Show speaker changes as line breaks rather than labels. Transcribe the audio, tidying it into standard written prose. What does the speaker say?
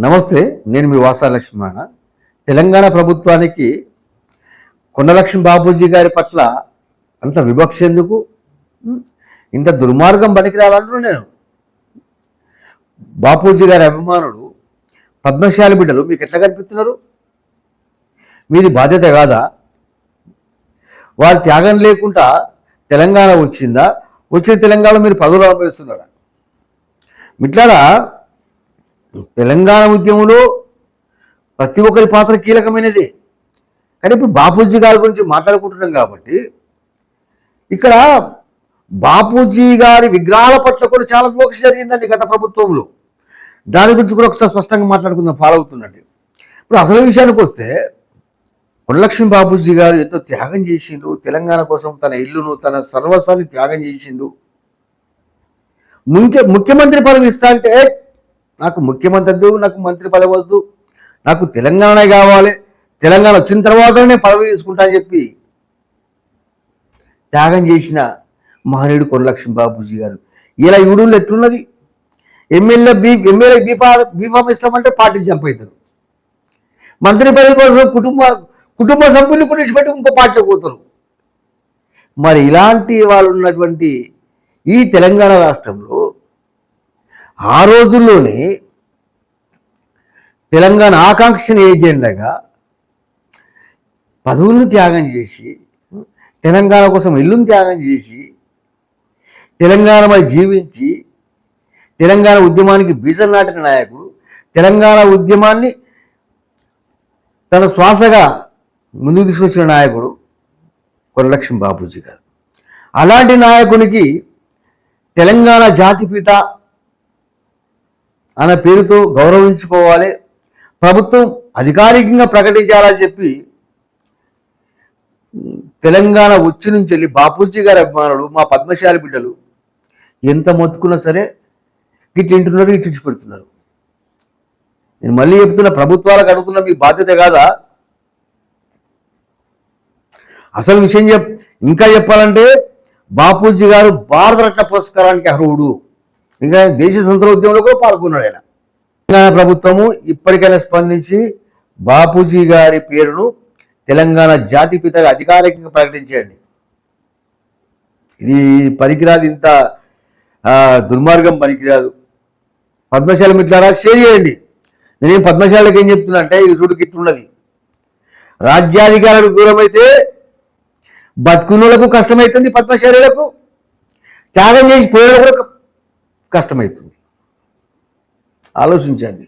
నమస్తే, నేను మీ వాసా లక్ష్మణ. తెలంగాణ ప్రభుత్వానికి కొండలక్ష్మి బాపూజీ గారి పట్ల అంత వివక్ష ఎందుకు? ఇంత దుర్మార్గం పనికిరాలంటున్నా నేను. బాపూజీ గారి అభిమానులు, పద్మశాలి బిడ్డలు మీకు ఎట్లా కనిపిస్తున్నారు? మీది బాధ్యత కాదా? వారి త్యాగం లేకుండా తెలంగాణ వచ్చిందా? వచ్చిన తెలంగాణలో మీరు పదవులు అనుభవిస్తున్నారా? మిట్లారా, తెలంగాణ ఉద్యమంలో ప్రతి ఒక్కరి పాత్ర కీలకమైనది. కానీ ఇప్పుడు బాపూజీ గారి గురించి మాట్లాడుకుంటున్నాం కాబట్టి ఇక్కడ బాపూజీ గారి విగ్రహాల పట్ల కూడా చాలా వివక్ష జరిగిందండి గత ప్రభుత్వంలో. దాని గురించి కూడా ఒకసారి స్పష్టంగా మాట్లాడుకుందాం, ఫాలో అవుతున్నట్టు. ఇప్పుడు అసలు విషయానికి వస్తే, కొండలక్ష్మి బాపూజీ గారు ఎంతో త్యాగం చేసిండు. తెలంగాణ కోసం తన ఇల్లును, తన సర్వస్వాన్ని త్యాగం చేసిండు. ముఖ్యమంత్రి పదవి ఇస్తా అంటే, నాకు ముఖ్యమంత్రి వద్దు, నాకు మంత్రి పదవి వద్దు, నాకు తెలంగాణనే కావాలి, తెలంగాణ వచ్చిన తర్వాతనే పదవి తీసుకుంటా అని చెప్పి త్యాగం చేసిన మహనీయుడు కొండలక్ష్మి బాపూజీ గారు. ఇలా యూడూళ్ళు ఎట్లున్నది? ఎమ్మెల్యే బీఫామ్ ఇస్తామంటే పార్టీలు జంప్ అవుతారు. మంత్రి పదవి కోసం కుటుంబ సభ్యులు కూడా ఇచ్చిపెట్టి ఇంకో పార్టీలో పోతారు. మరి ఇలాంటి వాళ్ళు ఉన్నటువంటి ఈ తెలంగాణ రాష్ట్రంలో ఆ రోజుల్లోనే తెలంగాణ ఆకాంక్షని ఏజెండాగా పదవులను త్యాగం చేసి, తెలంగాణ కోసం ఇల్లును త్యాగం చేసి, తెలంగాణపై జీవించి, తెలంగాణ ఉద్యమానికి బీజం నాటిన నాయకుడు, తెలంగాణ ఉద్యమాన్ని తన శ్వాసగా ముందుకు తీసుకొచ్చిన నాయకుడు కొండలక్ష్మి బాపూజీ గారు. అలాంటి నాయకునికి తెలంగాణ జాతిపిత అన్న పేరుతో గౌరవించుకోవాలి, ప్రభుత్వం అధికారికంగా ప్రకటించాలని చెప్పి తెలంగాణ వచ్చి నుంచి వెళ్ళి బాపూజీ గారి అభిమానులు, మా పద్మశాలి బిడ్డలు ఎంత మొత్తుకున్నా సరే ఇటు వింటున్నారు, ఇటు పెడుతున్నారు. నేను మళ్ళీ చెప్తున్నా, ప్రభుత్వాలకు అడుగుతున్నా, మీ బాధ్యత కాదా? అసలు విషయం ఇంకా చెప్పాలంటే, బాపూజీ గారు భారతరత్న పురస్కారానికి అర్హుడు. ఇంకా దేశ స్వతంత్ర ఉద్యమంలో కూడా పాల్గొన్నాడు ఆయన. తెలంగాణ ప్రభుత్వము ఇప్పటికైనా స్పందించి బాపూజీ గారి పేరును తెలంగాణ జాతిపితగా అధికారికంగా ప్రకటించండి. ఇది పనికిరాదు, ఇంత దుర్మార్గం పనికిరాదు. పద్మశాలి మిట్లారా, షేర్ చేయండి. నేనేం పద్మశాలకు ఏం చెప్తున్నా అంటే, ఈ చూడుకి ఇట్లున్నది. రాజ్యాధికారులకు దూరం అయితే బతుకున్నోళ్లకు కష్టమవుతుంది, పద్మశాలీలకు త్యాగం చేసి పోయేలకు కూడా కష్టమవుతుంది. ఆలోచించండి.